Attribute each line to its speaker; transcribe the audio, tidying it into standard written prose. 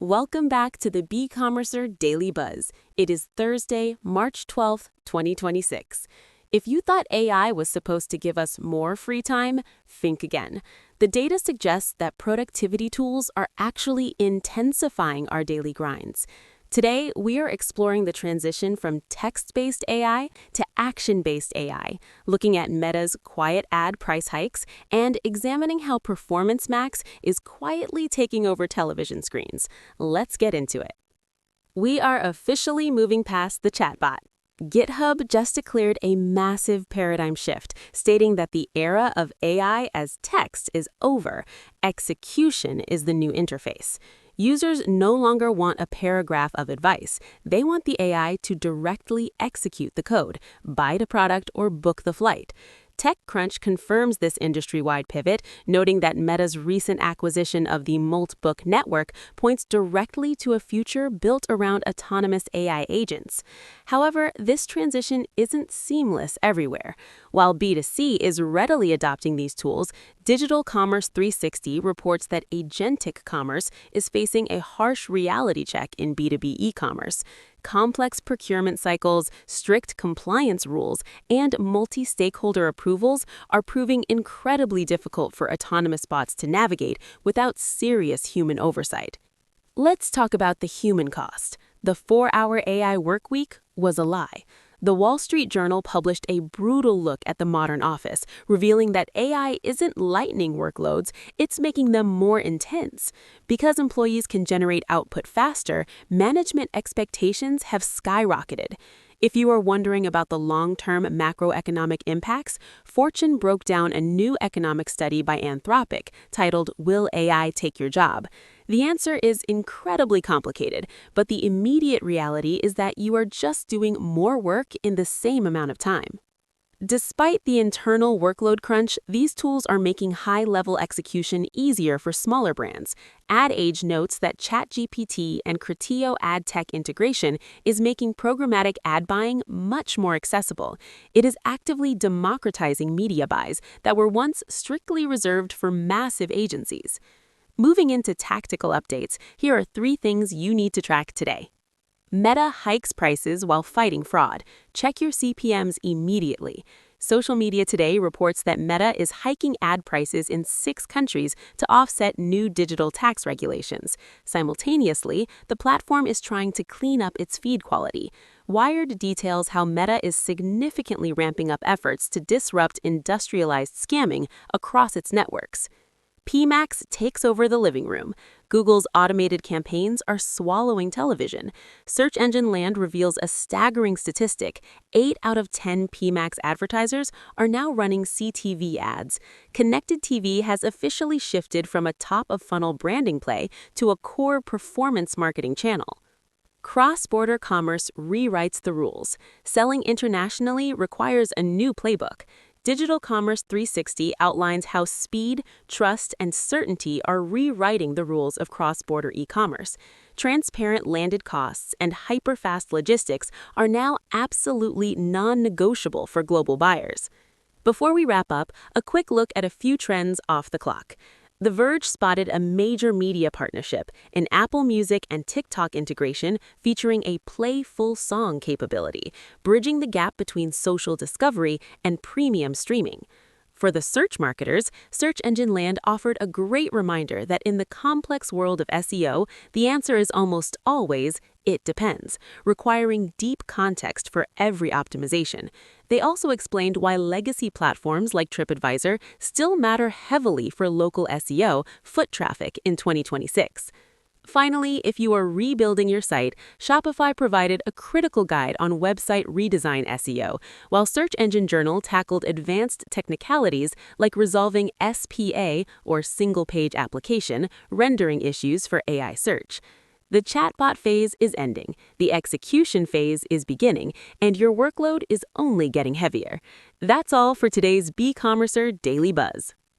Speaker 1: Welcome back to the Beecommercer Daily Buzz. It is Thursday, March 12th, 2026. If you thought AI was supposed to give us more free time, think again. The data suggests that productivity tools are actually intensifying our daily grinds. Today, we are exploring the transition from text-based AI to action-based AI, looking at Meta's quiet ad price hikes and examining how Performance Max is quietly taking over television screens. Let's get into it. We are officially moving past the chatbot. GitHub just declared a massive paradigm shift, stating that the era of AI as text is over. Execution is the new interface. Users no longer want a paragraph of advice. They want the AI to directly execute the code, buy the product, or book the flight. TechCrunch confirms this industry-wide pivot, noting that Meta's recent acquisition of the Moltbook network points directly to a future built around autonomous AI agents. However, this transition isn't seamless everywhere. While B2C is readily adopting these tools, Digital Commerce 360 reports that agentic commerce is facing a harsh reality check in B2B e-commerce. Complex procurement cycles, strict compliance rules, and multi-stakeholder approvals are proving incredibly difficult for autonomous bots to navigate without serious human oversight. Let's talk about the human cost. The 4-hour AI workweek was a lie. The Wall Street Journal published a brutal look at the modern office, revealing that AI isn't lightening workloads, it's making them more intense. Because employees can generate output faster, management expectations have skyrocketed. If you are wondering about the long-term macroeconomic impacts, Fortune broke down a new economic study by Anthropic titled "Will AI Take Your Job?" The answer is incredibly complicated, but the immediate reality is that you are just doing more work in the same amount of time. Despite the internal workload crunch, these tools are making high-level execution easier for smaller brands. Ad Age notes that ChatGPT and Criteo ad tech integration is making programmatic ad buying much more accessible. It is actively democratizing media buys that were once strictly reserved for massive agencies. Moving into tactical updates, here are 3 things you need to track today. Meta hikes prices while fighting fraud. Check your CPMs immediately. Social Media Today reports that Meta is hiking ad prices in 6 countries to offset new digital tax regulations. Simultaneously, the platform is trying to clean up its feed quality. Wired details how Meta is significantly ramping up efforts to disrupt industrialized scamming across its networks. PMax takes over the living room. Google's automated campaigns are swallowing television. Search Engine Land reveals a staggering statistic. 8 out of 10 PMax advertisers are now running CTV ads. Connected TV has officially shifted from a top-of-funnel branding play to a core performance marketing channel. Cross-border commerce rewrites the rules. Selling internationally requires a new playbook. Digital Commerce 360 outlines how speed, trust, and certainty are rewriting the rules of cross-border e-commerce. Transparent landed costs and hyper-fast logistics are now absolutely non-negotiable for global buyers. Before we wrap up, a quick look at a few trends off the clock. The Verge spotted a major media partnership, an Apple Music and TikTok integration featuring a playful song capability, bridging the gap between social discovery and premium streaming. For the search marketers, Search Engine Land offered a great reminder that in the complex world of SEO, the answer is almost always, it depends, requiring deep context for every optimization. They also explained why legacy platforms like TripAdvisor still matter heavily for local SEO foot traffic in 2026. Finally, if you are rebuilding your site, Shopify provided a critical guide on website redesign SEO, while Search Engine Journal tackled advanced technicalities like resolving SPA, or single-page application, rendering issues for AI search. The chatbot phase is ending, the execution phase is beginning, and your workload is only getting heavier. That's all for today's Beecommercer Daily Buzz.